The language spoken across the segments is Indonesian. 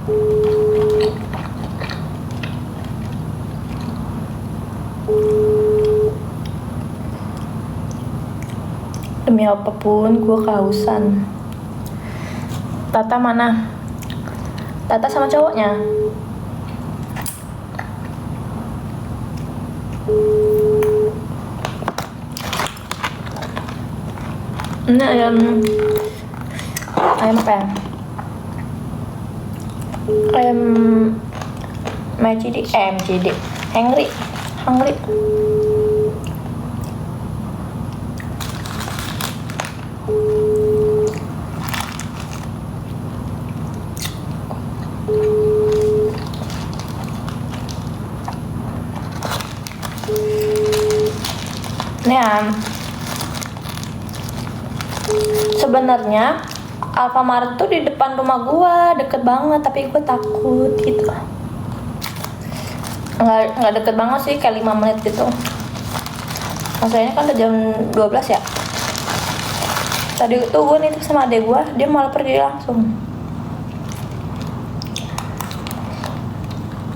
Demi apapun gue kehausan. Tata mana? Tata sama cowoknya. Ini ayam apa ya? Ayam MCD, hungry. Nah, sebenarnya Alfamart tuh di depan rumah gua, deket banget, tapi gue takut gitu. Nggak deket banget sih, kayak 5 menit gitu. Masalahnya kan udah jam 12 ya. Tadi tuh gue nitip sama adek gue, dia malah pergi langsung.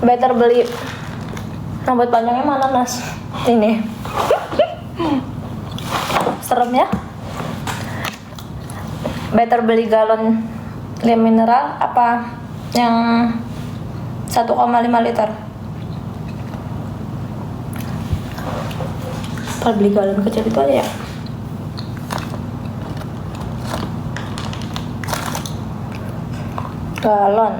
Better beli rambut panjangnya mana, Nas? Ini serem ya. Better beli galon mineral apa yang 1,5 liter? Kalau beli galon kecil itu aja ya. Galon.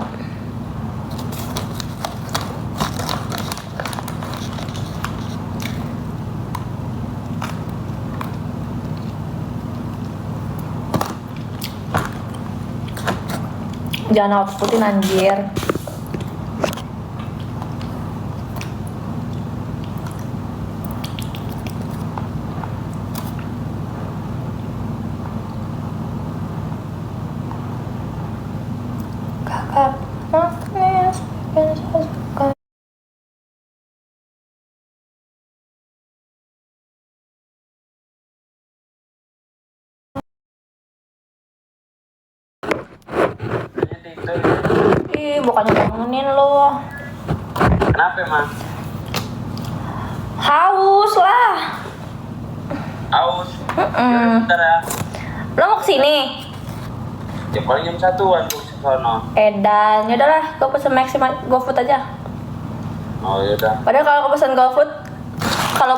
Jangan outputin anjir. Kakak manis yang saya suka. Ih, bukannya bangunin lo. Kenapa emang? Haus lah. Aus? Ya bentar ya. Lo mau kesini? Ya paling jam 1-an gue kesana. Edan, yaudahlah, gue pesen maksimal GoFood aja. Oh yaudah. Padahal kalau gue pesen GoFood, kalau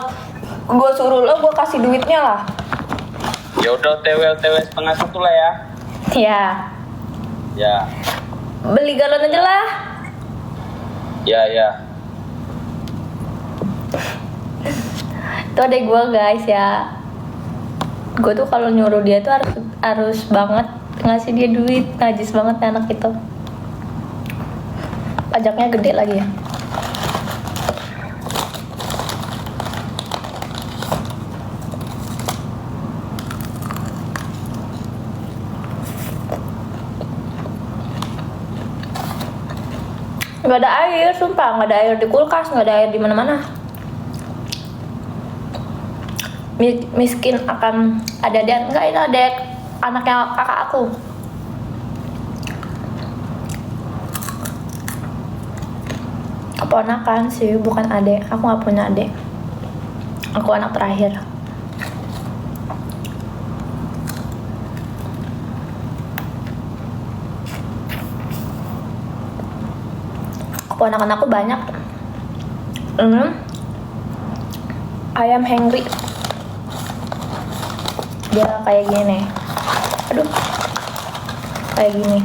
gue suruh lo, gue kasih duitnya lah. Ya udah TW 1:30 lah ya. Ya, Ya. beli galon aja lah. Ya. Itu adek gue guys ya. Gue tuh kalau nyuruh dia tuh harus banget ngasih dia duit. Najis banget ya anak itu. Pajaknya gede lagi ya. Nggak ada air, sumpah. Nggak ada air di kulkas, nggak ada air di mana-mana. Miskin akan ada dia. Enggak, itu adek anaknya kakak aku. Keponakan sih, bukan adek. Aku nggak punya adek. Aku anak terakhir. Keponakan aku banyak. Ayam hungry. Dia kayak gini. Aduh. Kayak gini.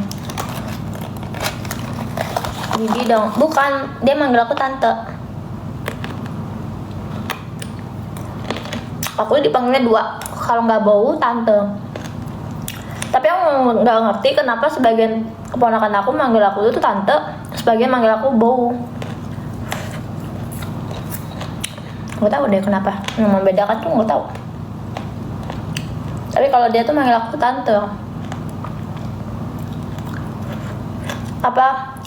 Bibi dong. Bukan, dia manggil aku tante. Aku dipanggilnya 2. Kalau nggak bau, tante. Tapi aku nggak ngerti kenapa sebagian keponakan aku manggil aku itu tante, sebagian manggil aku bau. Nggak tahu deh kenapa. Yang membedakan tuh nggak tahu. Tapi kalau dia tuh manggil aku tante. Apa?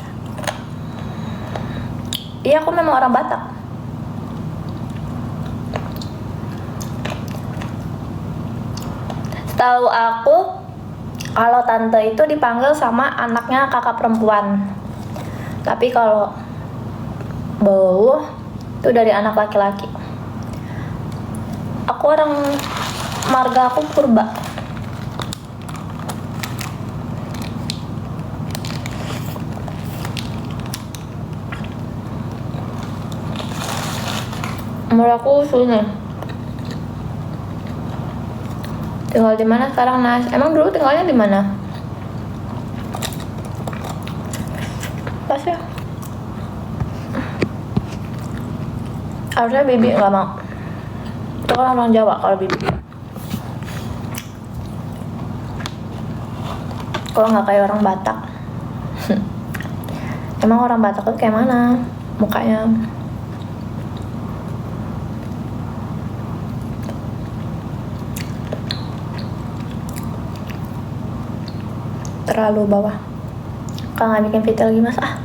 Iya, aku memang orang Batak. Setahu aku, kalau tante itu dipanggil sama anaknya kakak perempuan. Tapi kalau bau itu dari anak laki-laki. Aku orang marga aku purba. Umur aku sini. Tinggal di mana sekarang, Nas? Emang dulu tinggalnya di mana? Pas ya. Harusnya Bibi nggak mau. Itu kan orang Jawa kalau Bibi. Kalau nggak kayak orang Batak. Emang orang Batak tuh kayak mana mukanya? Terlalu bawah. Kalau nggak bikin video lagi, Mas, ah.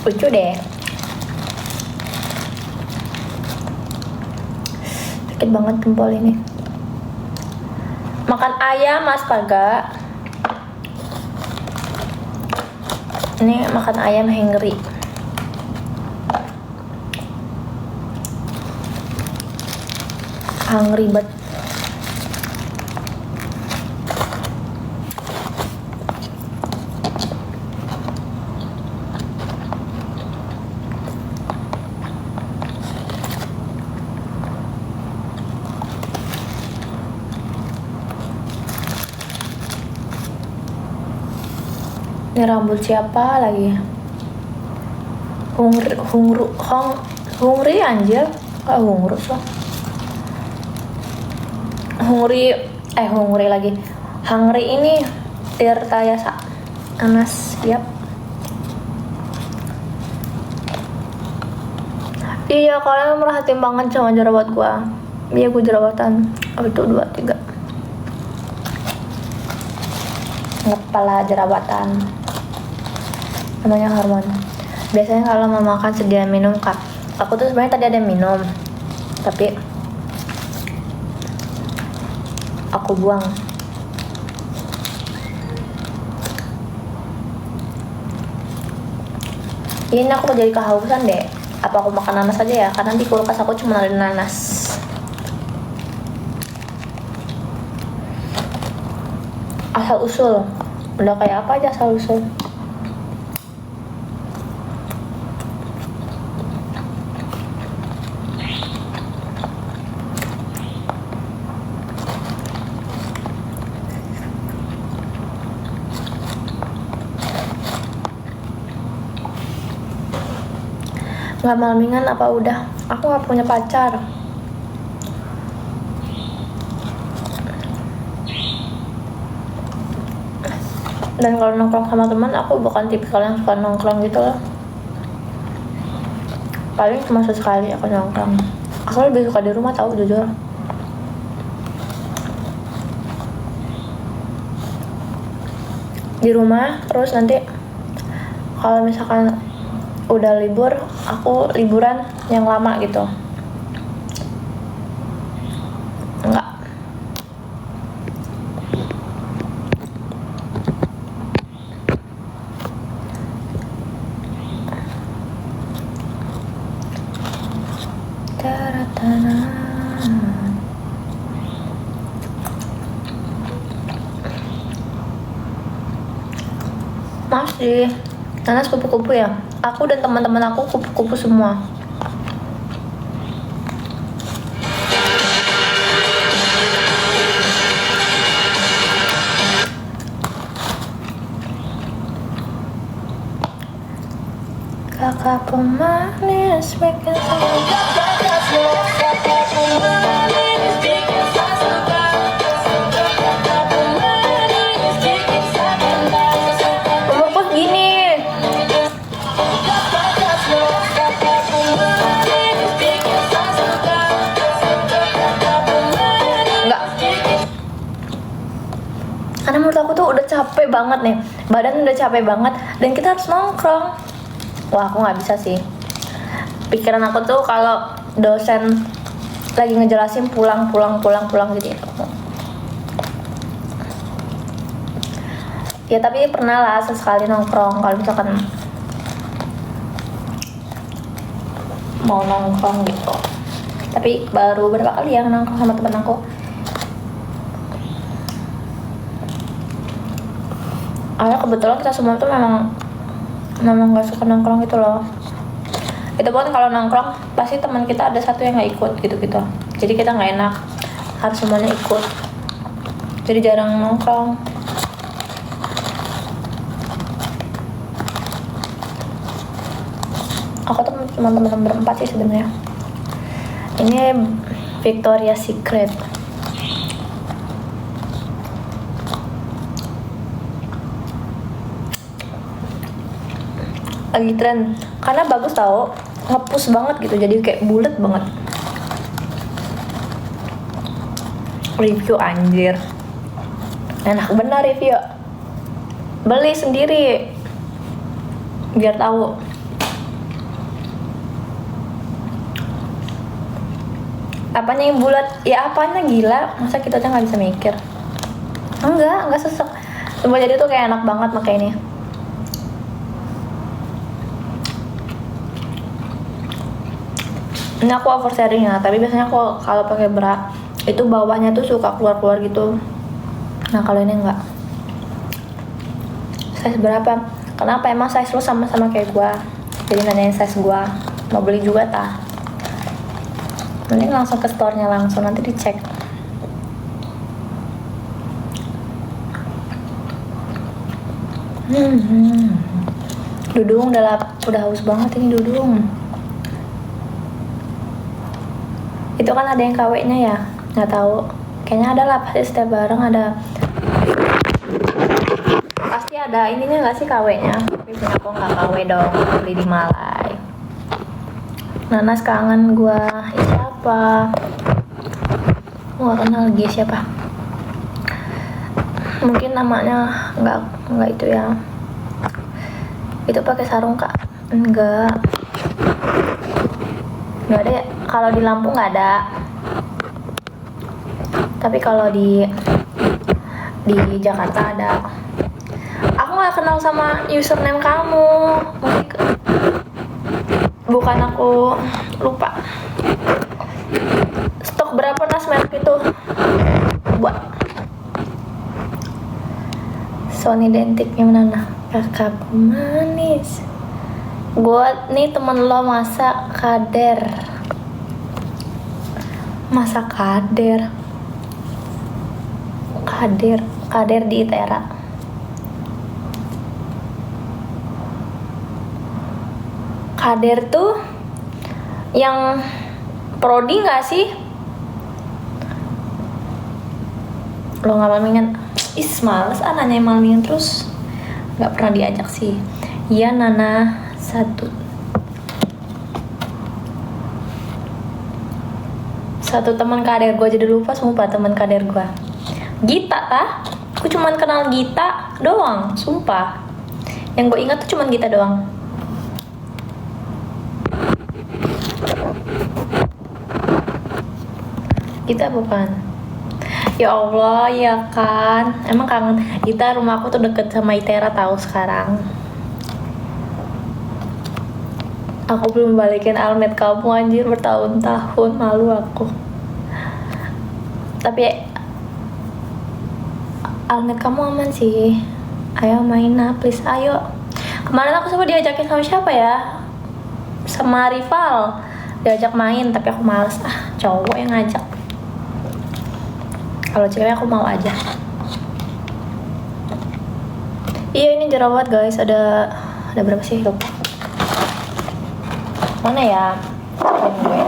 Lucu deh. Sakit banget jempol ini. Makan ayam, Mas Paga. Ini makan ayam hangry. Hungry banget. Ini rambut siapa lagi? Hungri anjir. Kok hungrus loh. Hungri lagi. Hungry ini Tirta Yasa. Anas, yap. Iya, kalian merhatiin banget sama jerawat gua. Iya, gua jerawatan. Oh, itu 2, 3. Kepala jerawatan. Namanya hormon. Biasanya kalau mau makan sedia minum, Kak. Aku tuh sebenarnya tadi ada minum, tapi aku buang. Ini aku jadi kehausan deh. Apa aku makan nanas aja ya? Karena di kulkas aku cuma ada nanas. Asal usul. Udah kayak apa aja asal usul. Nggak malmingan apa udah? Aku nggak punya pacar. Dan kalau nongkrong sama teman, aku bukan tipikal yang suka nongkrong gitu loh. Paling cuma sesekali aku nongkrong. Aku lebih suka di rumah, tahu, jujur. Di rumah, terus nanti kalau misalkan udah libur, aku liburan yang lama gitu. Enggak. Masih nanas kupu-kupu ya. Aku dan teman-teman aku kupu-kupu semua. Kakak pemanis bikin bungkus gini. Enggak. Karena menurut aku tuh udah capek banget nih. badan udah capek banget dan kita harus nongkrong. Wah, aku nggak bisa sih. Pikiran aku tuh kalau dosen lagi ngejelasin pulang jadi ya, tapi pernah lah sesekali nongkrong kalau misalkan mau nongkrong gitu. Tapi baru berapa kali ya nongkrong sama temen aku. Karena kebetulan kita semua tuh memang gak suka nongkrong gitu loh. Itu pun kalau nongkrong pasti teman kita ada satu yang nggak ikut gitu. Jadi kita nggak enak, harus semuanya ikut. Jadi jarang nongkrong. Aku tuh cuma teman-teman berempat sih sebenarnya. Ini Victoria's Secret. Lagi tren karena bagus tau, nge-push banget gitu, jadi kayak bulat banget. Review anjir, enak bener review. Beli sendiri biar tahu. Apanya yang bulat? Ya apanya, gila, masa kita aja nggak bisa mikir? Enggak sesek. Cuma jadi tuh kayak enak banget pakai ini. Ini aku oversharing ya, tapi biasanya aku kalau pakai bra itu bawahnya tuh suka keluar gitu. Nah kalau ini enggak. Size berapa? Kenapa? Emang size lo sama-sama kayak gua, jadi nanyain size gua. Mau beli juga tah? Mending langsung ke store-nya langsung, nanti dicek. Dudung udah haus banget ini Dudung. Itu kan ada yang KW-nya ya? Nggak tahu. Kayaknya ada lah, pasti setiap barang ada. Pasti ada ininya nggak sih KW-nya? Tapi punya aku nggak KW dong, beli di Malai. Nanas kangen gua. Siapa? Gua kenal lagi siapa? Mungkin namanya nggak itu ya. Itu pakai sarung kak? Enggak ada ya. Kalau di Lampung nggak ada, tapi kalau di Jakarta ada. Aku nggak kenal sama username kamu, bukan, aku lupa. Stok berapa nas merek itu buat Sony identik yang mana? Kakakku manis. Gue nih temen lo masak kader di Itera. Kader tuh yang prodi nggak sih? Lo nggak malmingan? Males nanya malmingan terus, nggak pernah diajak sih. Iya Nana satu teman kader gue, jadi lupa sumpah teman kader gue. Gita tah? Aku cuman kenal Gita doang, sumpah. Yang gue ingat tuh cuman Gita doang. Gita bukan? Ya Allah, ya kan. Emang kangen. Gita, rumahku tuh deket sama Itera tahu sekarang. Aku belum balikin almet kamu anjir bertahun-tahun, malu aku. Tapi almet kamu aman sih. Ayo main nah, please ayo. Kemarin aku coba diajakin sama siapa ya? Sama rival. Diajak main tapi aku males. Cowok yang ngajak. Kalau cewek aku mau aja. Iya ini jerawat guys, ada berapa sih? Lupa. Mana ya? Gue.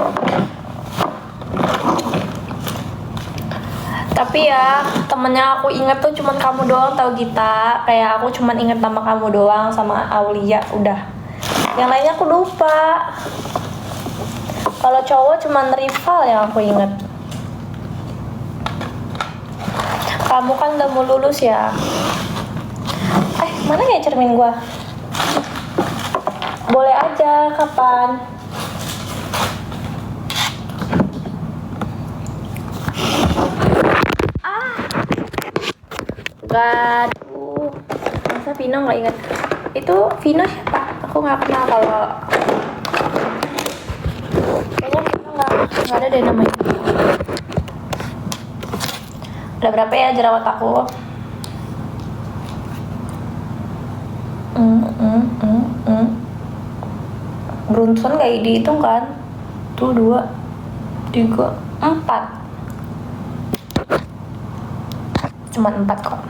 Tapi ya temennya aku inget tuh cuman kamu doang, tau Gita. Kayak aku cuman inget nama kamu doang sama Aulia, udah. Yang lainnya aku lupa. Kalau cowok cuman rival yang aku inget. Kamu kan udah mau lulus ya? Mana ya cermin gua? Boleh aja, kapan? Gaduh, masa Vino nggak ingat? Itu Vino siapa? Aku nggak kenal kalau kayaknya Vino nggak ada deh namanya. Udah berapa ya jerawat aku? Bronson nggak dihitung kan? Tuh 2, 3, 4. Cuma 4 kok.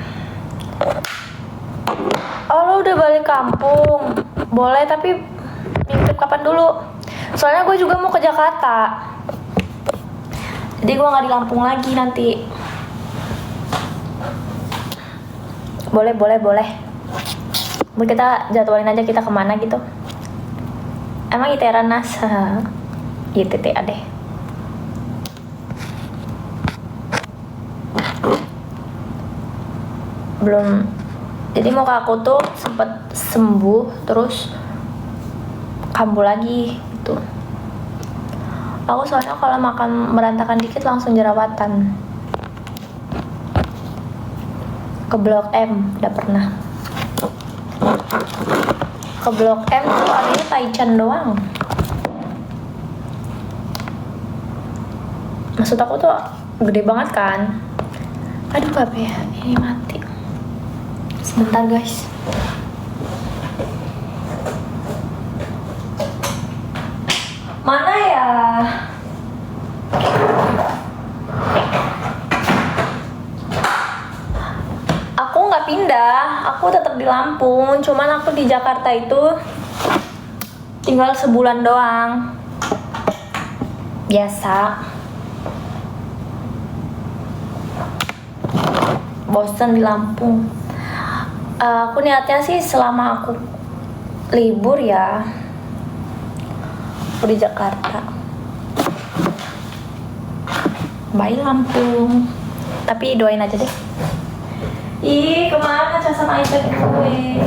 Oh, lo udah balik kampung? Boleh, tapi nitip kapan dulu? Soalnya gue juga mau ke Jakarta. Jadi gue nggak di Lampung lagi nanti. Boleh. Kita jadwalin aja kita kemana gitu. Emang Iteranas? ITTA deh. Belum. Jadi muka aku tuh sempet sembuh terus kambuh lagi gitu. Aku soalnya kalau makan berantakan dikit langsung jerawatan. Ke Blok M udah pernah. Ke Blok M tuh adanya Taichan doang. Maksud aku tuh gede banget kan. Aduh apa ya, ini mati. Sebentar guys. Mana ya? Aku nggak pindah, aku tetap di Lampung. Cuman aku di Jakarta itu tinggal sebulan doang. Biasa. Bosan di Lampung. Aku niatnya sih selama aku libur ya, aku di Jakarta. Bye Lampung. Tapi doain aja deh. Ih, kemana cas sama iPad gue?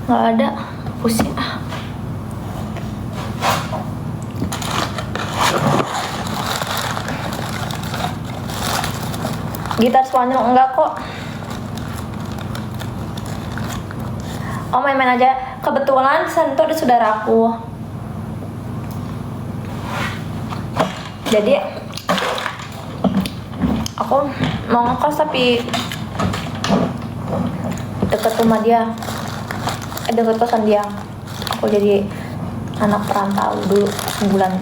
Nggak ada, pusing ah. Gitar Spanyol enggak kok. Oh, main-main aja. Kebetulan Santo ada saudaraku. Jadi aku mau ngekos tapi deket rumah dia, deket kosan dia. Aku jadi anak perantau dulu sebulan.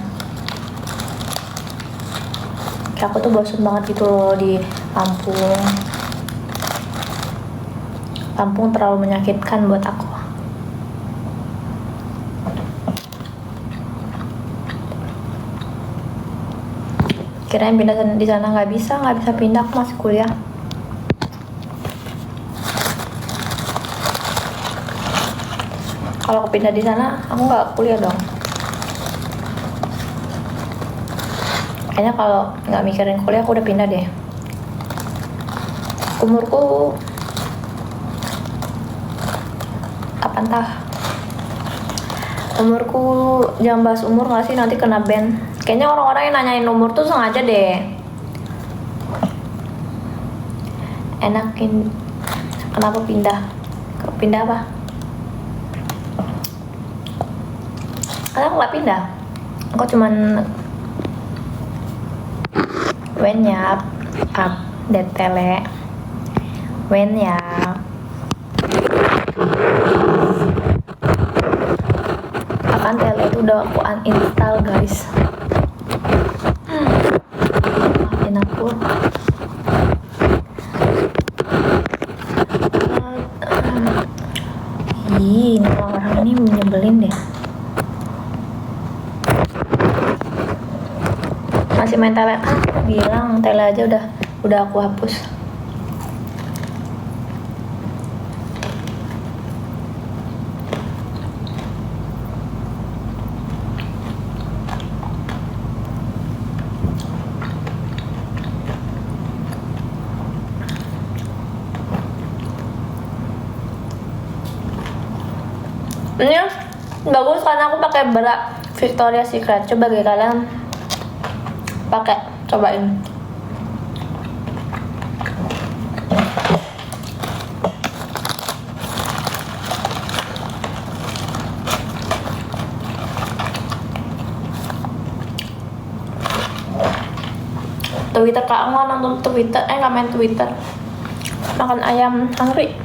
Kayak aku tuh bosan banget gitu loh di Lampung. Lampung terlalu menyakitkan buat aku. Kirain pindah di sana nggak bisa pindah, aku masih kuliah. Kalau aku pindah di sana, aku nggak kuliah dong. Kayaknya kalau nggak mikirin kuliah, aku udah pindah deh. Umurku kapan tah? Umurku, jangan bahas umur nggak sih, nanti kena ban. Kayaknya orang-orang yang nanyain umur tuh sengaja deh. Enakin. Kenapa pindah? Pindah apa? Karena aku nggak pindah. Aku cuman wenyap update tele. Wenyap. Akan tele itu udah aku uninstall guys. Maafin aku. Ih, ini orang ini menyebelin deh. Masih main tele kan? Bilang tele aja udah aku hapus. Ini bagus karena aku pakai bra Victoria's Secret. Coba deh kalian pakai, cobain. Twitter kak, nggak nonton Twitter, nggak main Twitter, makan ayam hungry.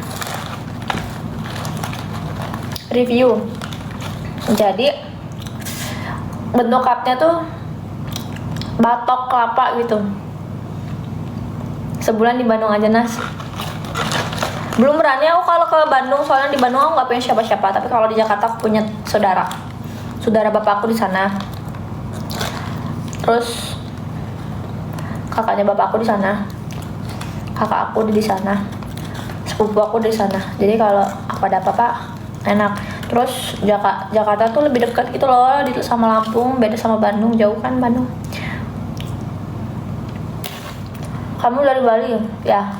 Review. Jadi bentuk cupnya tuh batok kelapa gitu. Sebulan di Bandung aja Nas. Belum berani aku kalau ke Bandung, soalnya di Bandung aku nggak punya siapa-siapa. Tapi kalau di Jakarta aku punya saudara bapakku di sana. Terus kakaknya bapakku di sana, kakak aku di sana, sepupu aku di sana. Jadi kalau aku ada apa-apa enak. Terus Jakarta tuh lebih dekat gitu loh sama Lampung, beda sama Bandung, jauh kan Bandung. Kamu dari Bali ya?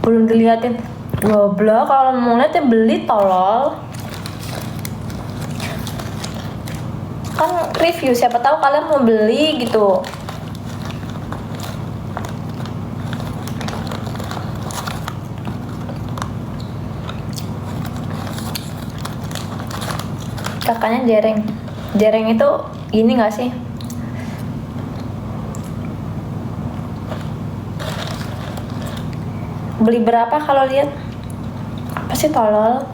Belum diliatin. Goblok, kalau mau lihat ya beli tolol. Kan review, siapa tahu kalian mau beli gitu. Kakaknya Jereng itu ini nggak sih? Beli berapa kalau lihat? Pasti tolol.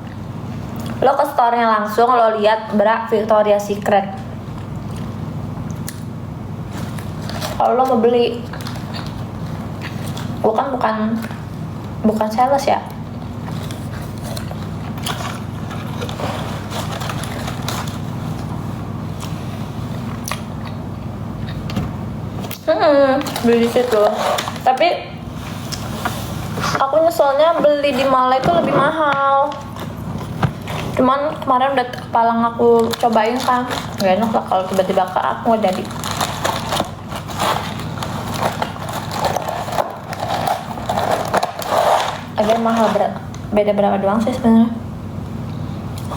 Lo ke store-nya langsung, lo lihat bra Victoria's Secret. Kalau lo mau beli, bukan sales ya. Beli di situ. Tapi aku nyeselnya beli di Malai itu lebih mahal. Cuman kemarin udah kepalang aku cobain kan, gak enak lah kalau tiba-tiba ke aku nggak jadi. Agak mahal, beda berapa doang sih sebenarnya.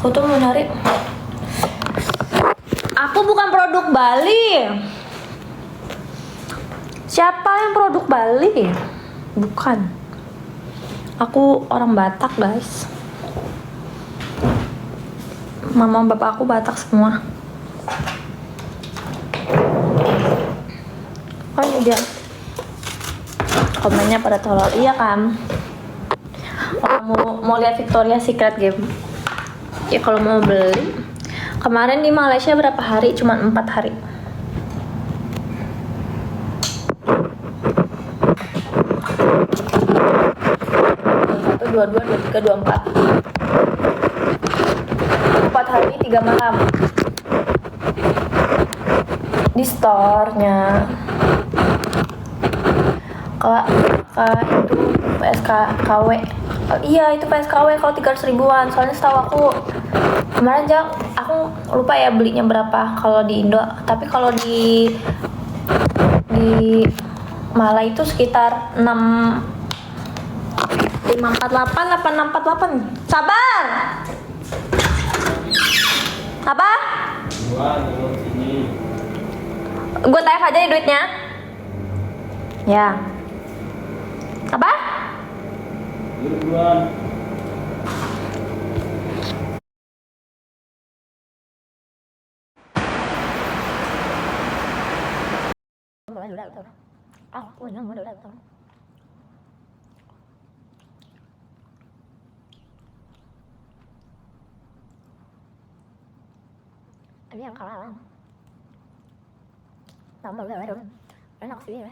Aku tuh mau nyari. Aku bukan produk Bali. Siapa yang produk Bali? Bukan. Aku orang Batak guys. Mama bapak aku Batak semua. Oh ini dia. Komennya pada tolol. Iya kan? Mau lihat Victoria's Secret game? Ya kalau mau beli. Kemarin di Malaysia berapa hari? Cuma 4 hari. Dua 3, 24 hari 3 malam di store-nya. Itu PSKW. Iya itu PSKW kalau 300 ribuan. Soalnya setahu aku kemarin aku lupa ya belinya berapa kalau di Indo. Tapi kalau di Malai itu sekitar 8648. Sabar. Apa? Gue tanya aja ya duitnya. Ya. Apa? Ini yang kalah. Tambah enak sih ya.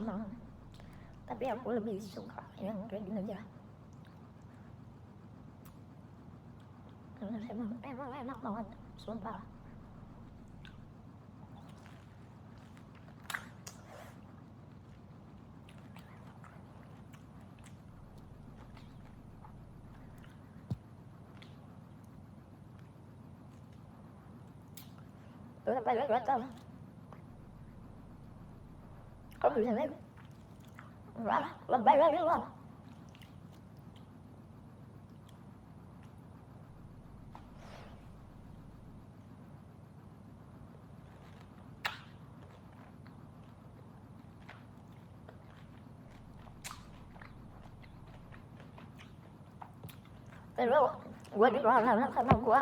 Emang. Tapi aku lebih suka yang kayak gini aja. Emang enak banget, sumpah. Betul. Kalau bisa lagi. Lebay lagi loh. Pero gue di luar sana karena gue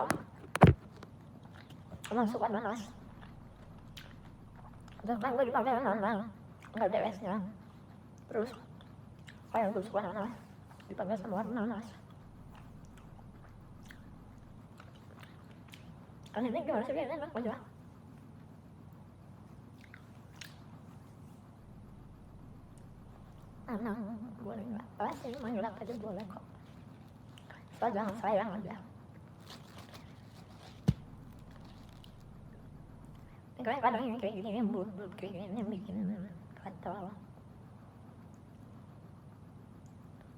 emang suka nanas. Dan kan gue dipanggil nanas, nggak ada esnya. Terus kayak gue suka nanas, dipanggil sama orang nanas. Kan ini gimana sih, enak aja. Anak boleh nggak? Pasti manggil apa aja boleh kok. Soal jangan sayang aja. Kadang yang kayak gini, yang bulut kayak gini, yang bikin kacau.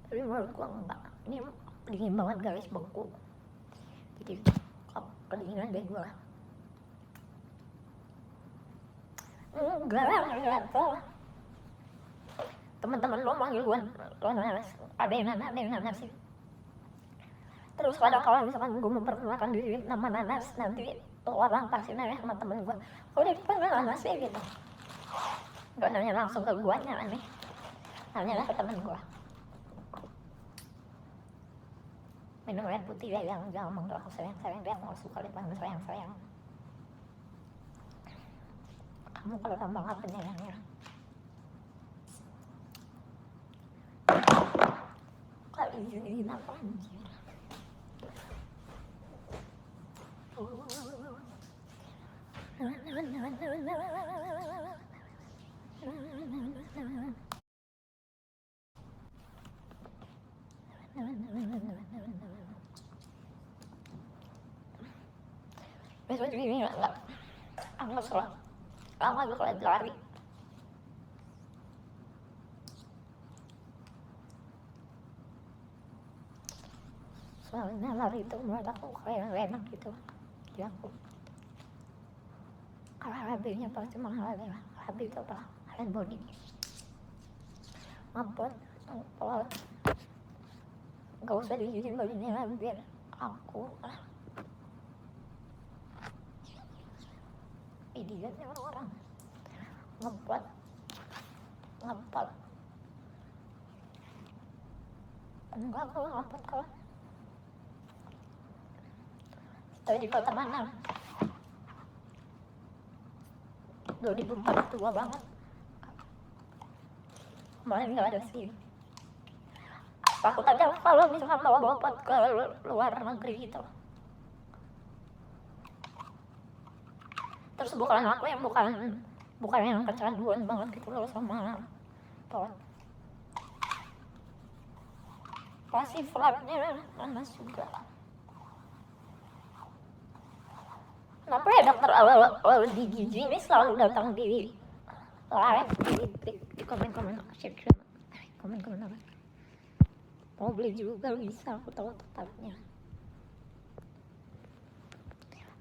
Tapi menurut gua enggak. Ini dingin banget guys, beku. Jadi kedinginan deh gua. Enggak tahu. Teman-teman lo manggil gue lo nanas, ada yang nanas sih. Terus kadang kalau misalkan gue memperkenalkan diri nama nanas, nanti tuh orang pasti nanya sama temen gue, oh dia dipanggil nanas sih gitu. Gak nanya langsung ke gue, nanya ke temen gue. Minum air putih ya, jangan ngomong doang sayang dia mau suka dipanggil sayang. Kamu kalau tambah apa penyayangnya? Kali ini apa anjir? Besok juga ini enggak. Aku nggak salah. Lama gue kalau lari. Soalnya lari itu menurut aku kayak enak gitu di aku. Kalau habisnya pasti mahal ya. Habis itu apa? Hand body. Mampun, kalau gak usah diizin bajunya biar aku idiotnya orang ngepat enggak kalau ngepat kalau tapi di kota mana 2004 tua banget, kemarin nggak ada sih. Takut aja kalau misalkan bawa pot ke luar negeri gitu. Terus bukan aku yang bukan yang kecanduan banget gitu loh sama pot. Pasti flagnya panas juga. Kenapa ya dokter awal di gizi ini selalu datang di live di komen apa? Mau beli juga bisa, aku tahu tempatnya.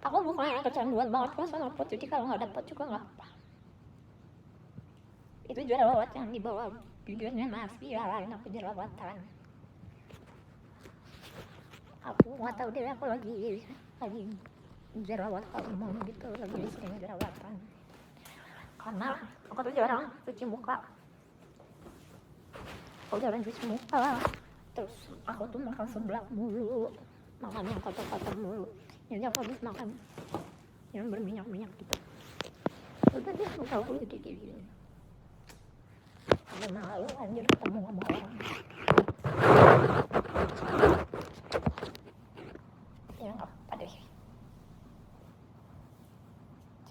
Aku bukan yang kecanduan banget kok sama pot, jadi kalau nggak dapat juga nggak apa. Itu jerawat yang di bawah bibirnya masih lain aku jerawatan. Aku nggak tahu deh, aku lagi jerawat mau gitu, lagi sering jerawatan. Karena aku tuh jarang cuci muka. Terus aku tuh makan seblak mulu, makan yang kotor-kotor mulu. Jadi aku habis makan yang berminyak-minyak gitu. Udah deh, muka aku jadi kayak gini. Udah malu anjir ketemu sama orang. Ya nggak apa deh.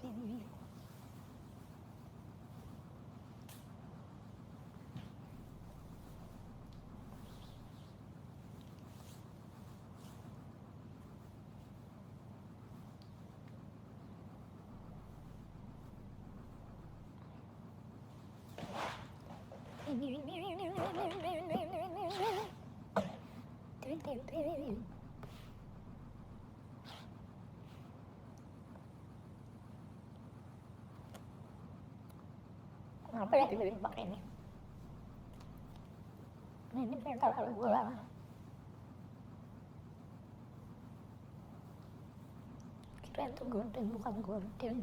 Sini. Kenapa ya tiba-tiba pakai ini? Nah, ini kayak kalau gula. Kirain tuh gorden, bukan gorden.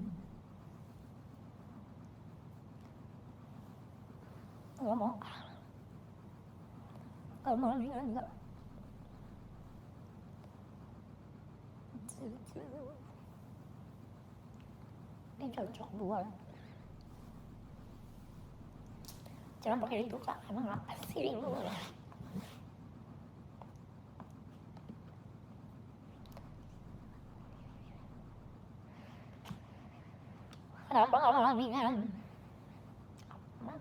Nggak mau nih enggak. Ini cocok buat. Jangan pakai itu kak, emang apa sih lu? Kenapa nggak mamian?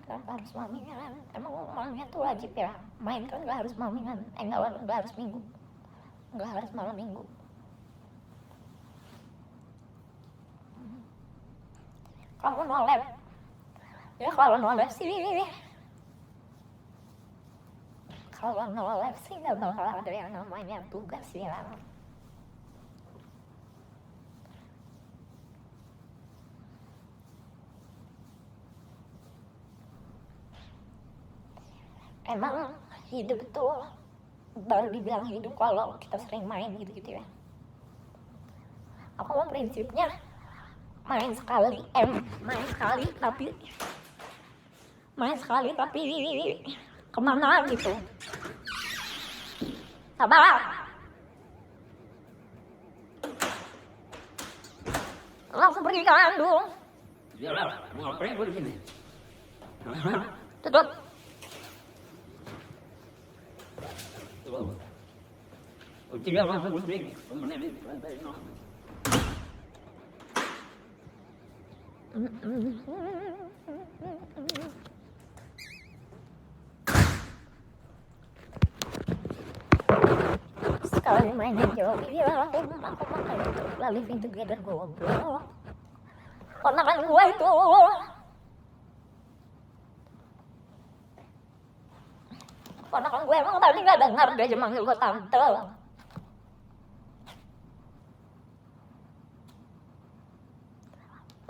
Kenapa harus mamian? Emang mamian tuh wajib ya? Main kan nggak harus mamian, nggak harus minggu, nggak harus malam minggu. Kamu nolep, ya kalau nolep sih, kalau nolep sih nggak bakal ada yang namanya tugas ya. Emang hidup itu baru dibilang hidup kalau kita sering main gitu-gitu ya. Aku mau prinsipnya main sekali tapi kemana gitu. Sabar, langsung pergi ke Bandung. Tutup. Sekali main jauh, aku makan itu, living together goblok. Ponakan gue itu. Ponakan gue emang tadi nggak dengar dia aja manggil gue tante.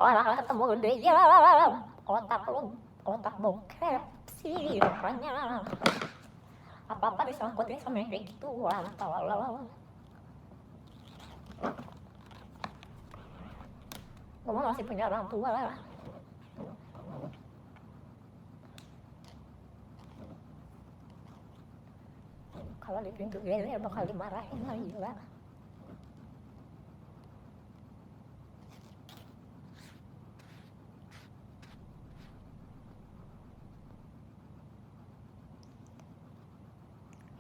Ponakan ketemu dia, otak bokep sih makanya. Apa-apa disangkutin sama yang kayak gituan, tolol. Gue masih punya orang tua lah. Kalau di pintu gede bakal dimarahin lah gila.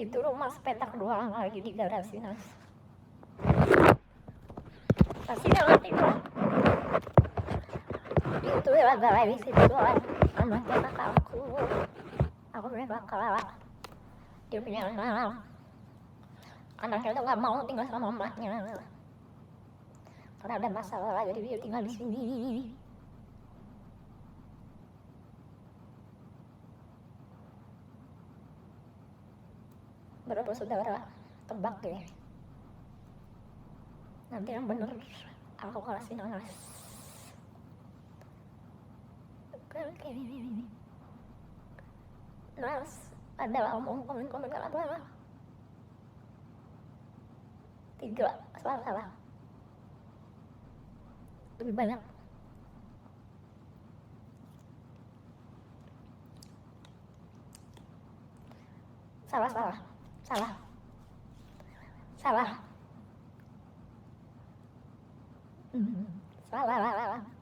Itu rumah sepetak doang lagi di garasi Nas. Pasti dalam itu. Itu ya lagi di situ anaknya kakakku. Aku punya kakak. Dia punya anak. Anaknya tuh nggak mau tinggal sama mamanya. Karena ada masalah jadi dia tinggal di sini. Berapa saudara? Tebak deh. Nanti yang bener aku kasih Nas. Nas, ada omong komen apa? 3, salah. Lebih banyak. Salah. Salah.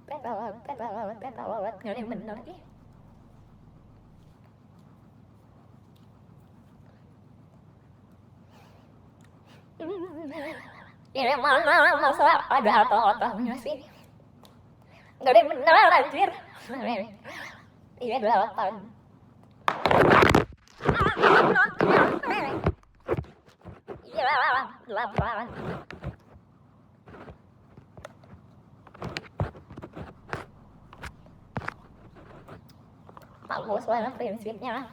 Pentalawat. Nggak ada yang bener lagi. Ini mana masalah ada otak-otaknya sih. Nggak ada yang bener anjir. Iya 8. Iya 8. Bagus banget prinsipnya.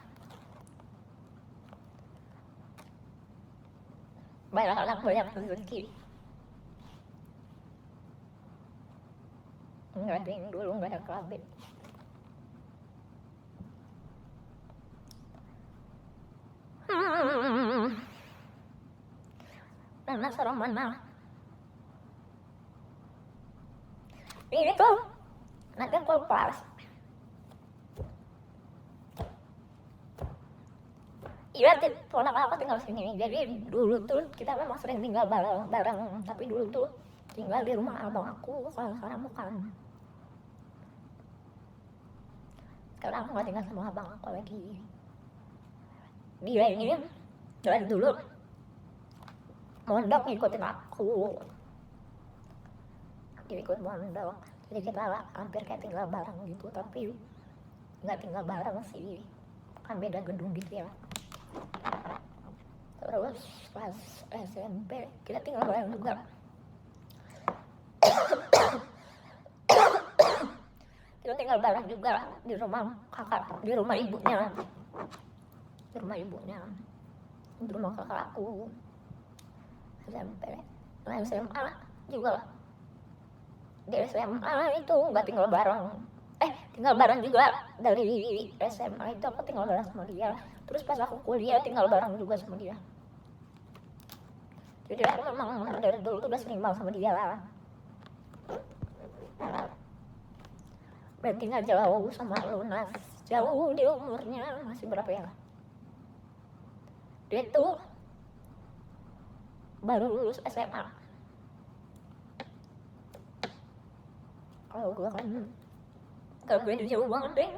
Banyak rezeki. Nggak ada yang dulu nggak ada kelabin. Mana serem mana? Ini tuh nanti aku pas. Iya, ponak aku tinggal sini. Jadi dulu tuh kita memang sering tinggal bareng-bareng, tapi dulu tuh tinggal di rumah abang aku. Kalau sekarang bukan. Sekarang aku nggak tinggal sama abang aku lagi. Dia ini dari dulu mondok ngikutin aku. Dia ikut mondok. Jadi kita hampir kayak tinggal bareng gitu, tapi nggak tinggal bareng sih. Kan beda gedung gitu ya. Terus pas SMP kita tinggal bareng juga. Kita tinggal bareng juga di rumah kakak, di rumah ibunya, di rumah ibunya, di rumah kakak aku. SMP, SMA juga. Di SMA itu nggak tinggal bareng. Tinggal bareng juga dari SMA itu aku tinggal bareng sama dia. Terus pas aku kuliah tinggal bareng juga sama dia. Jadi aku memang dari dulu tuh udah sering banget sama dia lah. Berarti nggak jauh sama Lunas. Jauh di umurnya, masih berapa ya? Dia tuh baru lulus SMA. Kalau gue kan gak beda jauh banget deh.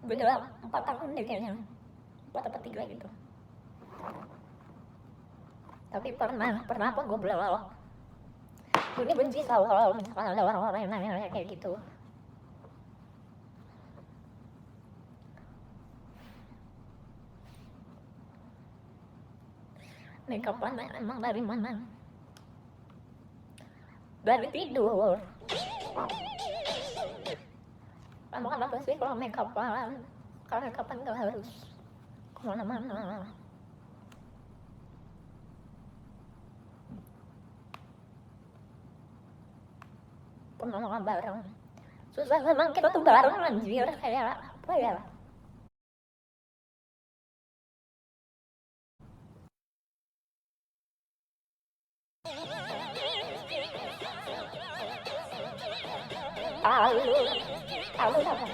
Beda 4 tahun deh kayaknya. 4 atau 3 gitu. Tapi pernah apa gue belok. Gue benci kalau misalkan ada orang-orang yang nanya kayak gitu. Makeup emang dari mana? Dari tidur. Emang kenapa sih kalau makeupan? Kalau makeupan gak harus kemana-mana. Pernah makan bareng. Susah memang kita tuh bareng anjir. Kayak apa ya? Tahu apa?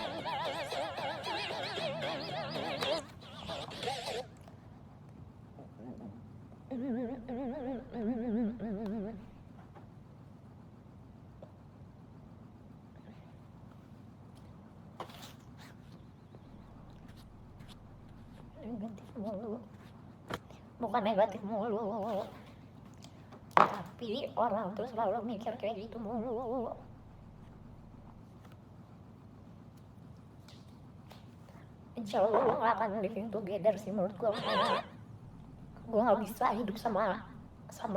Negatif mulu. Bukan negatif mulu. Tapi orang tuh selalu mikir kayak gitu mulu. Insya Allah gue gak akan living together sih menurut gue. Gue gak bisa hidup sama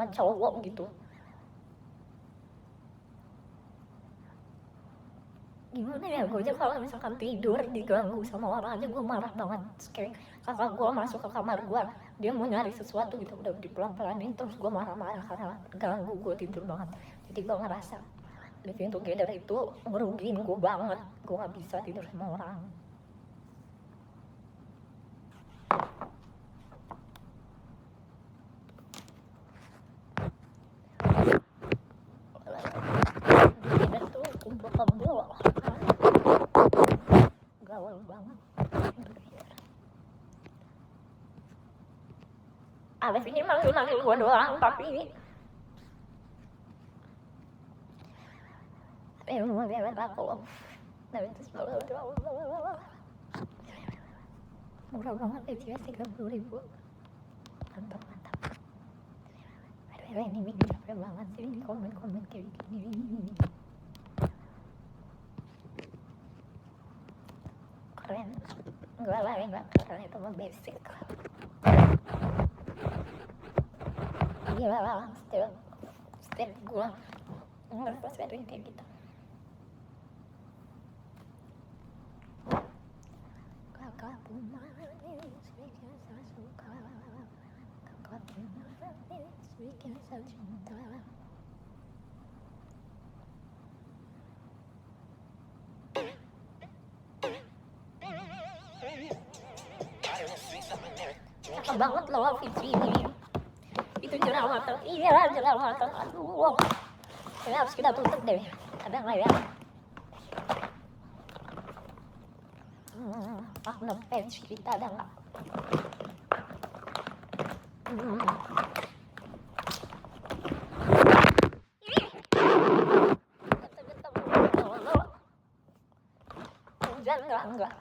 cowok gitu. Gimana ya, gue aja kalau misalkan tidur diganggu sama orang aja gue marah banget. Kayak kakak gue masuk ke kamar gue, dia mau nyari sesuatu gitu, udah dipelan-pelanin terus gue marah-marah karena ganggu gue tidur banget. Jadi gue ngerasa living together itu ngerugiin gue banget. Gue gak bisa tidur sama orang. Dia tuh kumpul-kumpul gaul banget. Alif ini manggil gue doang, tapi mau lewat aku. Tapi terus murah banget ya, 30.000. Mantap. Aduh, ini minggu capek banget sih, ini komen kayak gini. Keren. Enggak lah, enggak keren, itu mah basic. Gila lah, step gue ngerasa sering kayak gitu. Kakak pemanis bikin saya suka. Kakak pemanis bikin saya cinta. Cakep banget loh Fitri ini. Itu jerawatan. Iya, jerawatan. Aduh. Ini harus kita tutup deh. Ada nggak ya? Karena fans kita dah nggak. Hujan enggak.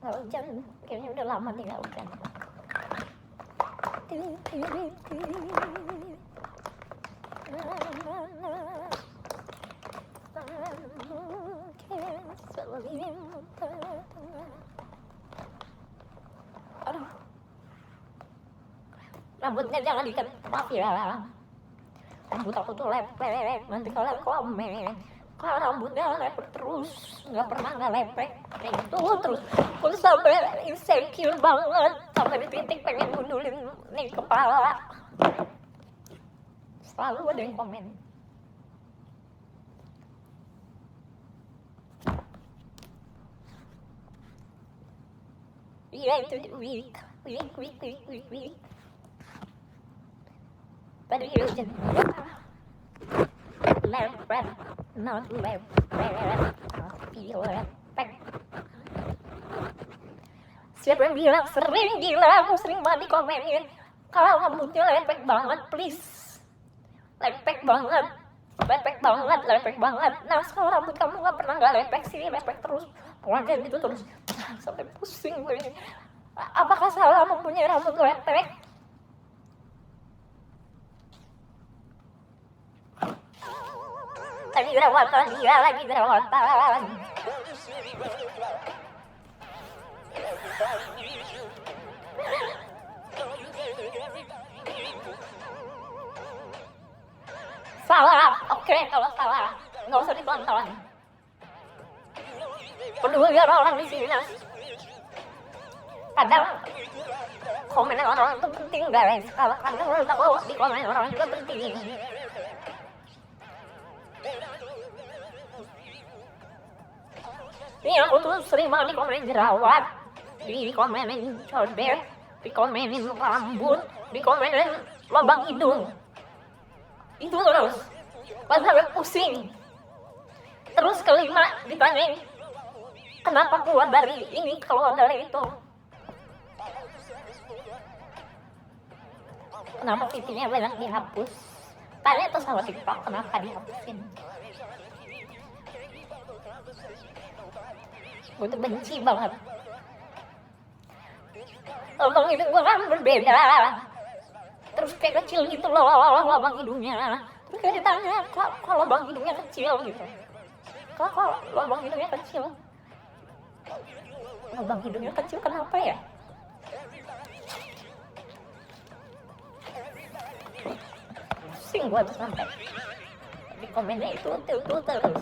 Nggak hujan, kayaknya udah lama nih nggak hujan. Aduh, rambutnya jangan diikat ya. Rambut aku tuh lepek, nanti kalau komen kalau rambutnya lepek terus, nggak pernah nggak lepek kayak gitu terus. Pun sampai insecure banget, sampai di titik pengen gundulin nih kepala. Selalu ada yang komen. Iya itu weak. But you just lepek, not lepek, feel lepek. Siapa yang bilang sering gila, aku sering banget dikomenin kalau rambutnya lepek banget, please. Lepek banget. Nah sekarang rambut kamu gak pernah gak lepek sih, lepek terus. Pokoknya gitu terus sampai pusing gue. Apakah salah mempunyai rambut lepek? Lagi jerawatan. Salah, oke kalau salah nggak usah ditonton. Peduli orang di sini. Kadang komen orang itu penting guys. Kalau kadang orang tahu di komen orang juga penting. Ini aku tuh sering banget dikomenin jerawat, dikomenin condet, dikomenin rambut, dikomenin lubang hidung. Itu terus pas sampai pusing. Terus kelima ditanyain kenapa keluar dari ini, keluar dari itu, kenapa pipinya banyak dihapus. Tanya tuh sama TikTok kenapa dihapusin. Gue tuh benci banget. Lubang hidung gue kan berbeda, terus kayak kecil gitu loh lubang hidungnya. Terus kayak ditanya kok lubang hidungnya kecil gitu. Kok lubang hidungnya kecil? Lubang hidungnya kecil kenapa ya? Pusing gue tuh sampai di komennya itu terus.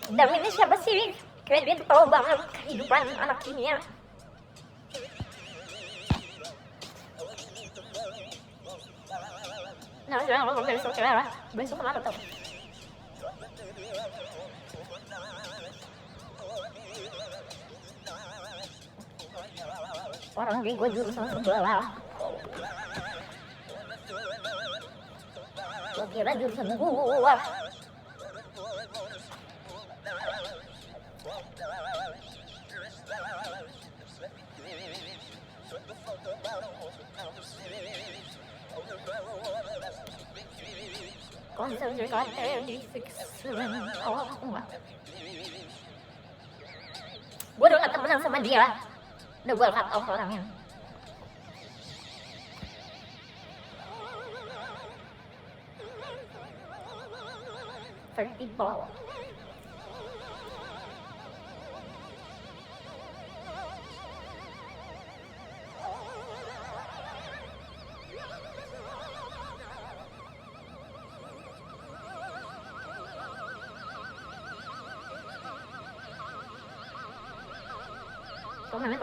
Dam ini siapa sih? Kayak dia tuh tahu banget kehidupan anak ini ya. Nah, jangan lupa besok ya. Besok kenapa tuh? Orang di gue jurusan sebelah. Gue kira jurusan gue. Konser JKT di fixeran. Oh, aku enggak. Gue udah gak temenan sama dia. Udah gue cut off orangnya. People.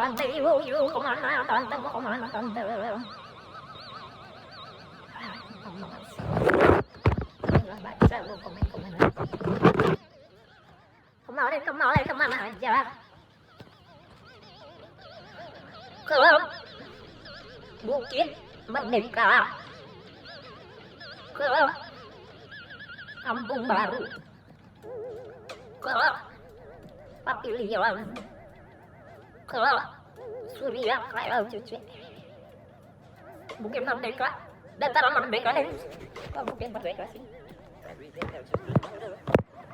Kemana tante, kemana tante, kemana tante. Nggak baca lu komen-komen. kemana aja. Ke Bukit Merdeka, ke Kampung Baru, ke Pavilion, ke Surya Kaya Cuci, Bukit Merdeka, Dataran Merdeka nih, Bukit Merdeka sih.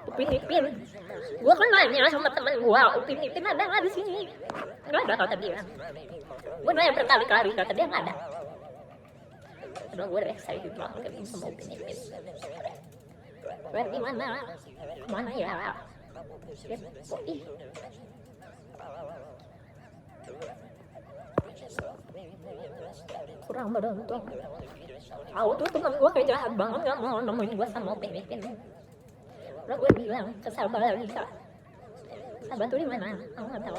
Upin-Ipin, gue kan nanya sama temen gue, Upin-Ipin ada nggak di sini? Nggak ada kata dia. Gue nanya berkali-kali kata dia nggak ada. Aduh, gue udah excited banget sama Upin-Ipin. Di mana? Mana ya? Ih. Kurang beruntung. Tahu tuh temen gue kayak jahat banget nggak mau nemuin gue sama Upin-Ipin. Lalu gue bilang ke Sabar Lisa, Sabar tuh di mana? Aku nggak tahu.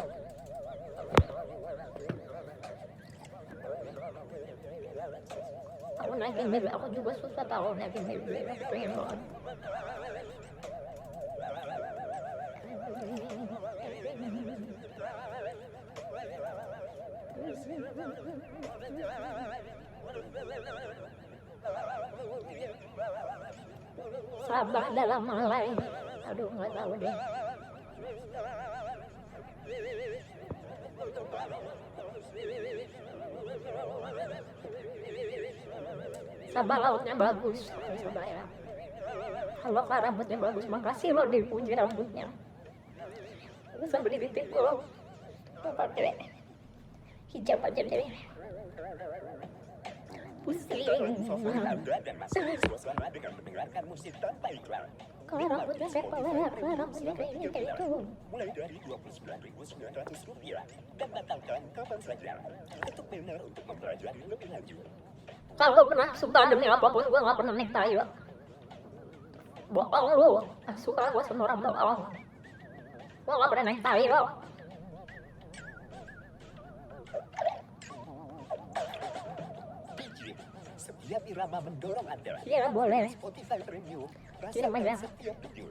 Aku naikin mimpi, aku juga susah tahu naikin mimpi. Aku pengen banget. Sabah dalam Malai. Aduh, nggak tahu deh. Sabah lautnya bagus. Sabah ya. Kalau rambutnya bagus, makasih lo dipuji rambutnya. Sampai di titik lo. Apa cewek? Hijab aja deh. Pusing. Kalau rambutnya sekolah, rambutnya kayaknya kayak itu. Mulai dari Rp29.900 dan batalkan kapan saja. Untuk benar untuk mempelajari lebih lanjut. Kalau pernah sumpah demi apapun gue nggak pernah naik tayo. Bohong lu, suka gue sama orang bohong. Gue nggak pernah naik tayo. Setiap irama mendorong Anda. Iya boleh. Spotify Premium. Iya mainnya. Setiap video.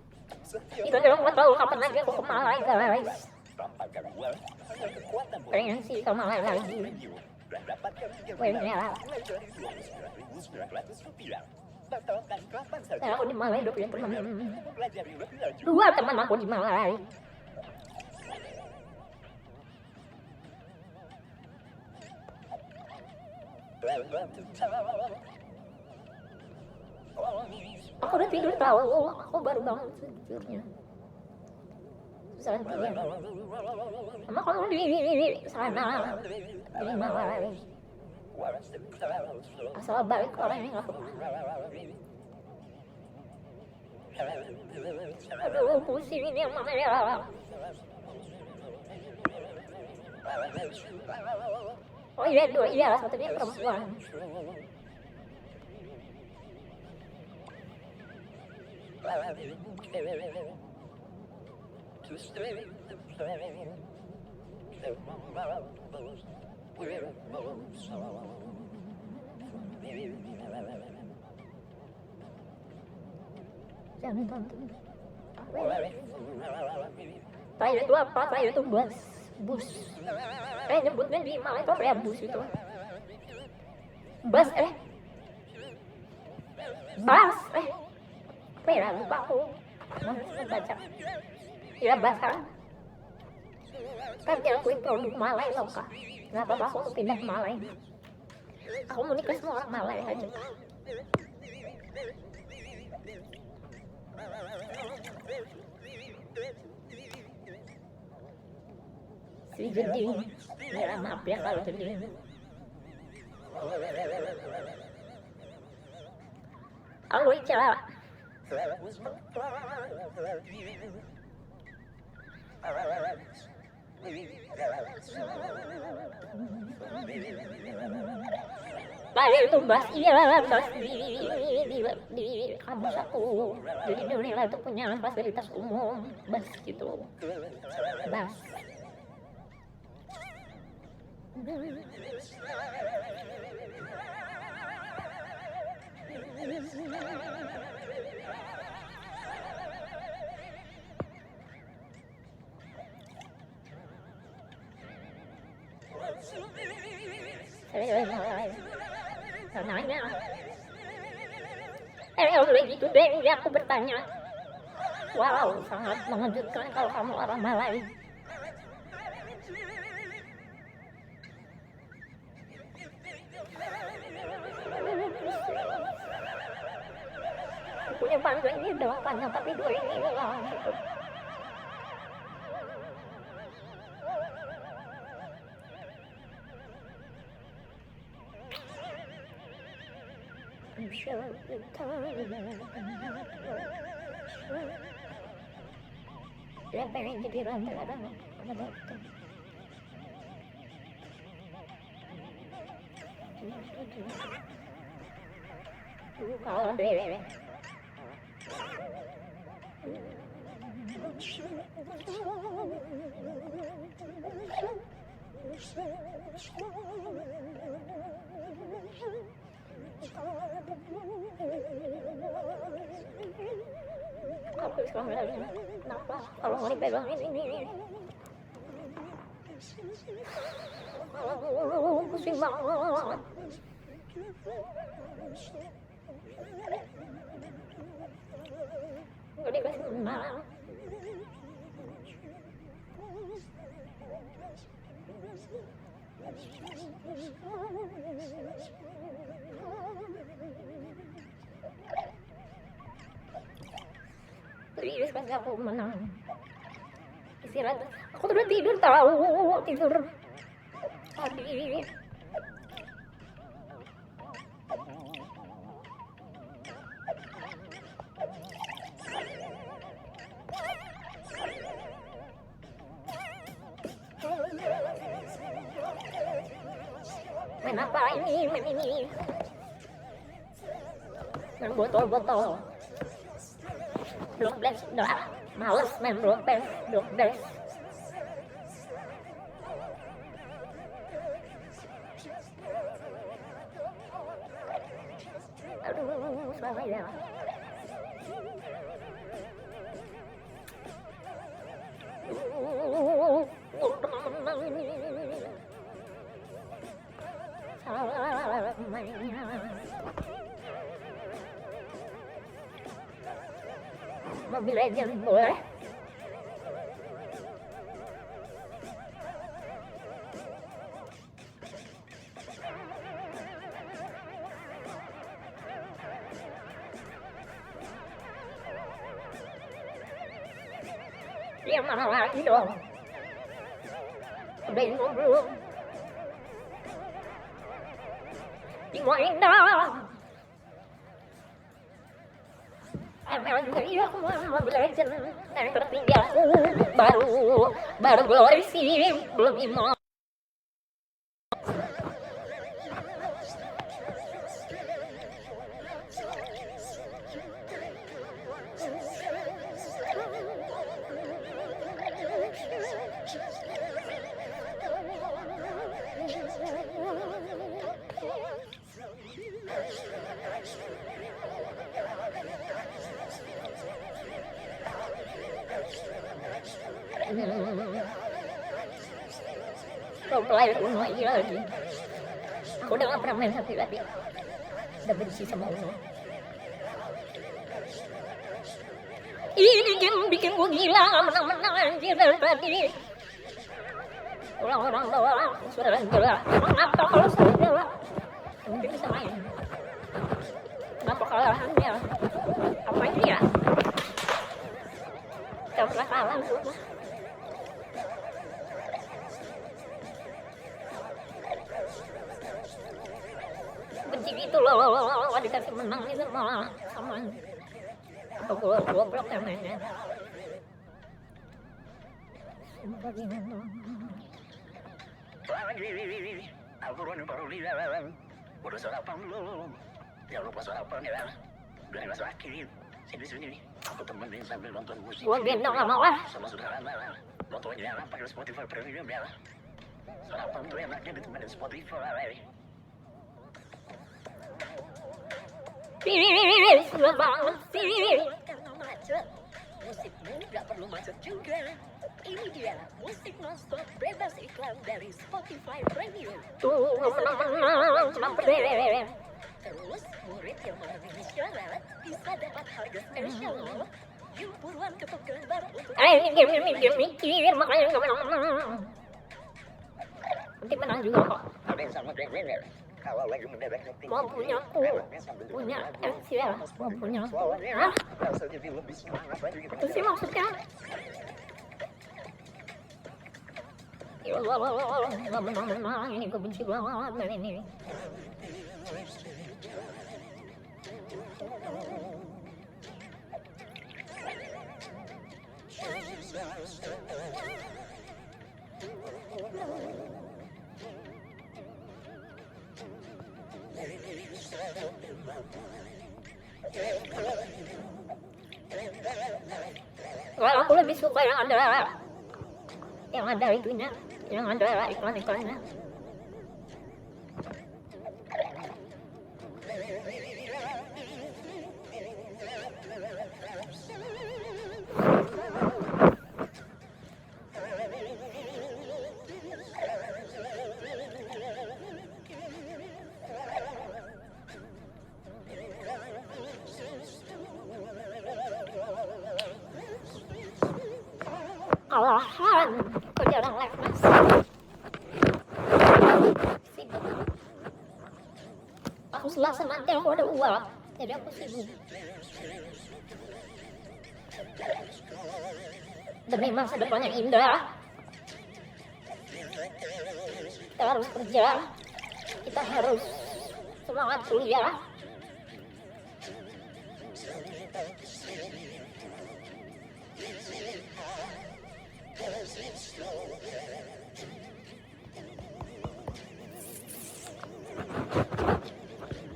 Itu dia nggak tahu kapan lagi aku ke Malai guys. Tanpa gangguan, hanya kekuatan Pengen sih ke Malai lagi. Premium. Dan dapatkan 3 Pengen bulan ya. mulai dari Rp29.900. Batalkan kapan saja. Nah, aku di Malai udah punya teman. Mempelajari lebih lanjut. 2 teman aku di Malai. Aku udah tidur tahu, aku baru bangun sejujurnya. Susah tidur. Emang kamu di sana, di Malai. Asal balik orangnya nggak pernah. Aduh, pusing ini yang mana ya? Oh iya, 2 iya, satunya perempuan. Jangan tonton. Saya itu apa? Saya itu bus. Nyebutnya di Malai itu apa ya bus itu? Bus Bas apa ya? Lupa aku. Mau baca. Ya basah. Kan dia lakuin produk Malai loh kak. Nggak apa-apa aku mau pindah ke Malai. Aku mau nikah sama orang Malai aja. Si Gede, ya maaf ya kalau Gede. Halo Ica. Tadi itu bas, iya bas di kampus aku. Jadi Unila itu punya fasilitas umum, bas gitu. Bas. Karenanya, itu deh aku bertanya. Wow, sangat mengejutkan kalau kamu orang Malay. Punya panjang ini doang panjang tapi dua ini lah. Dia pengen jadi rantai. Kalau deh. Aku sekarang lagi kenapa kalau mau dipegang ini pusing banget. Nggak dikasih menang. Please kasih aku menang. Istirahat. Aku udah tidur tidur tadi. Main apa ini? Main ini. Main botol-botol. Blok blast, udah males main blok blast. Aduh, susah ya. Salah mainnya. Mobile Legends boleh. Dia mana lagi dong? Bingung belum? Dimain dah. Emang iya aku mau belajar yang tertinggal baru glory sih belum imam. Pro player Uno lagi. Aku udah gak pernah main satu lagi. Udah benci sama Uno. Ini game bikin gue gila. Menang-menang anjir dari tadi. Orang-orang doang. Suara gila. Kenapa kalau saya gila? Mungkin bisa main. Kenapa kalahannya? Apa ini ya? Kita pernah kalah semua. Benci gitu loh, dikasih menang itu malah sama apa goblok yang mainnya. Algoritma para olvidar, por eso la pamlo, ya lo pasó a la panela, dari masuk akhir, sini, aku temenin sambil nonton musik. Gua gendong sama lah. Sama saudara lah, nontonnya lah pakai Spotify Premium ya lah. Soalnya apa tuh enaknya ditemenin Spotify lah. Sudah banget sih. Karena macet. Musik ini nggak perlu macet juga. Ini dia musik nonstop bebas iklan dari Spotify Premium. Terus murid yang melebihi syarat bisa dapat harga spesial loh. Yuk buruan ke toko baru untuk mikir makanya nggak menang. Nanti menang juga kok. Kalau lagi mendadak hati, Mau punya siapa? Mau punya. Hah? rasanya dia lebih semangat lagi gitu. Itu sih maksudnya. Ya Allah, nggak menang ini gue benci banget ini. Well, aku lebih suka yang ada itunya, yang ada iklan-iklannya. Kalahan, kok jarang live mas? Sibuk. Aku Selasa nanti aku ada uang, jadi aku sibuk. Demi masa depan yang indah, kita harus kerja, kita harus semangat kuliah.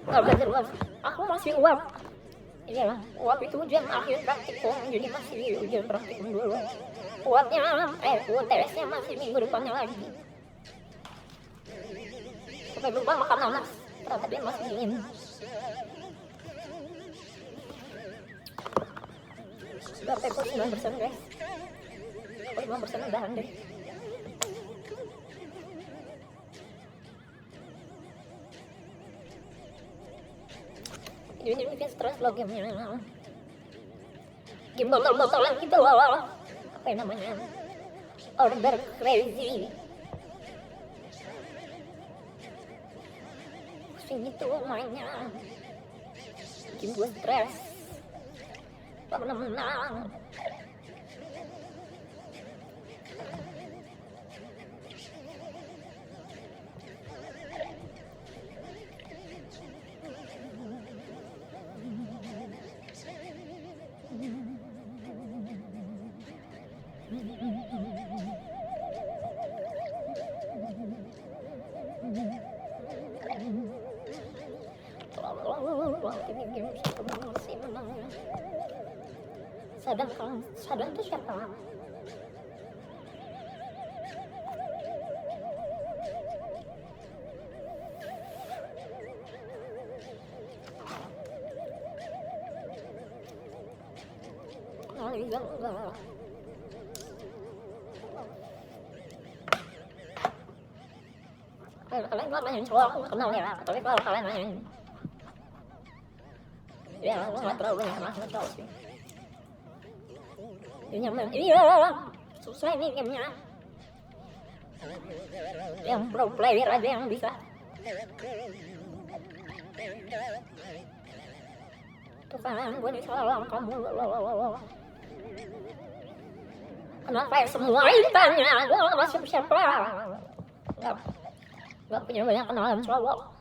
Nggak belajar uap, aku masih uap. Iya, uap itu ujian akhir praktikum, jadi masih ujian praktikum dulu. Uapnya, UTS-nya masih minggu depannya lagi. Sampai lupa makan nanas, ternyata dia masih dingin. Sudah tempo 9% guys. 5% udahan deh. Ini bikin stres loh gamenya. Game botol-botolan gitu loh. Apa yang namanya? Order crazy. Pusing gitu mainnya. Bikin gue stres. Gak pernah menang. Sadam itu siapa? Enggak. Kalian main cowok aku nggak kenal ya, tapi kalau kalian main, ya aku nggak terlalu banyak masalah cowok sih. Ini nyaman, iya susah ini gamenya. Yang pro player aja yang bisa. Tuh kan, gue disalah kamu. Kenapa ya semua ditanya? Gue gak masuk siapa. Gak punya banyak kenalan cowok.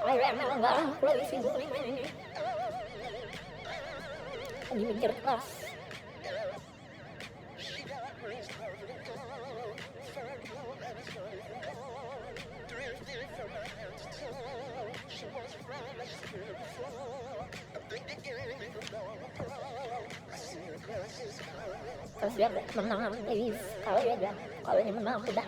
Emang enggak, aku lagi sibuk nih main ini. Lagi mikir keras. Kalau siap menang please. Kalau ya jangan. Kalau ini menang udah.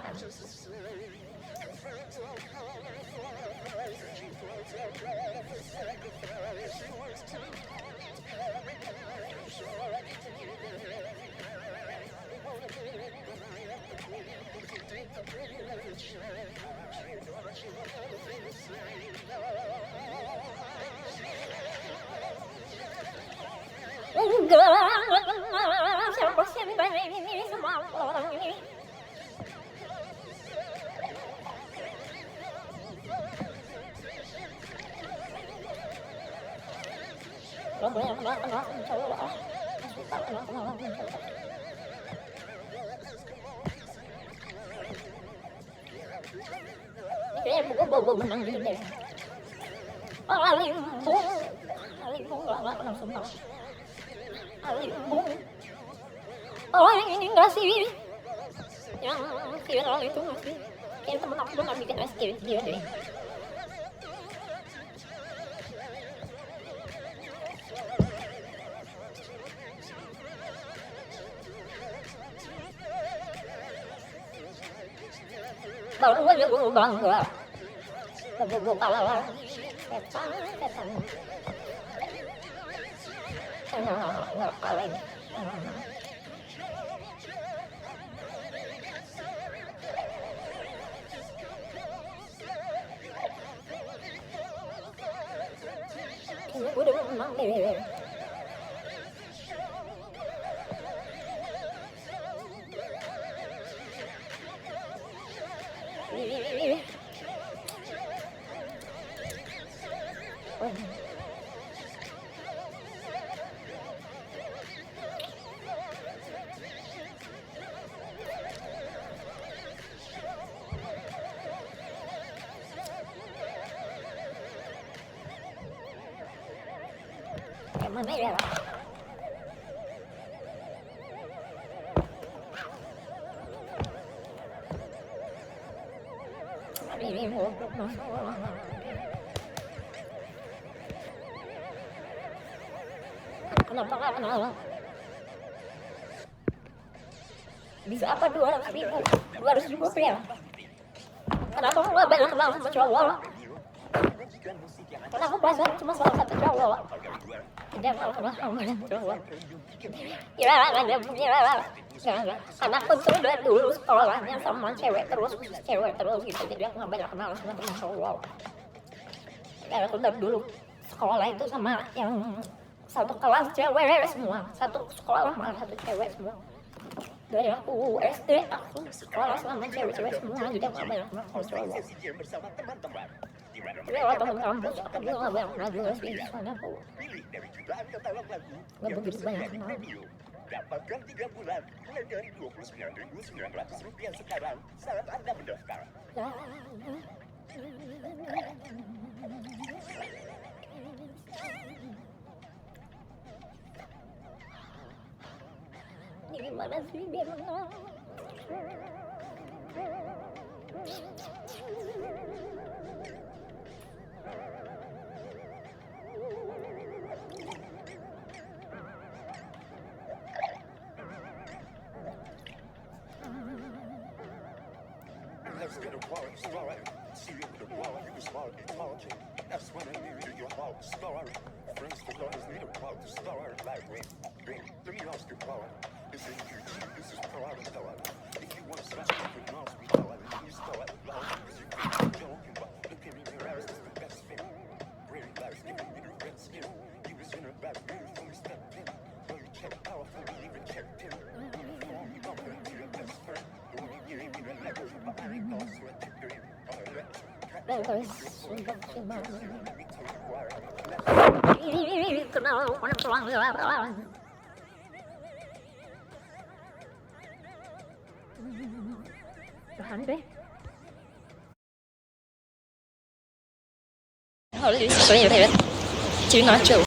Gue menang di deh. Alimbung nggak langsung tahu. Alimbung. Oh ini nggak sih? Yang viral itu nggak sih? Kayak temen aku tuh nggak bikin SK dia deh. Baru aja gue bangga. Gue kalah. Setan. Nggak kalah ini. Gue udah menang deh. Mana ya? Ini mau masalah. Kenapa? Bisa apa 200 ya? Kenapa nggak banyak sama cowok? Kenapa pacaran cuma sama satu cowok? Tidak mau sama cowok. Ya, karena aku sudah dulu sekolahnya sama cewek terus gitu, jadi aku nggak banyak kenal sama teman cowok. Ya aku dari dulu sekolah itu sama yang satu kelas cewek semua, satu sekolah malah satu cewek semua. Dari aku SD aku sekolah sama cewek semua, jadi aku nggak banyak kenal sama cowok. Ya teman kampus aku juga nggak banyak kenal juga sih, soalnya aku nggak begitu banyak kenal. Dapatkan 3 bulan mulai dari Rp29.900 sekarang saat Anda mendaftar. Ini gimana sih dia menang? Let's get a wallet, sorry. See you with a wallet, you can smile, it's talking. That's when I need your wallet, sorry. Friends for brothers need a wallet, sorry. Like, wait, let me ask you, wallet. This is you, this is private, sorry. If you want to smash it, you can ask me, sorry. You start long, because you can't joking, but look at me, your ass is the best thing. Really, life's giving me the red skin. You was in a bad mood when we stepped in. Well, you checked out before we even checked in. You don't want to be your best friend. Kenal orang tuang Tahan deh. Halo, sorry, Cina nacho.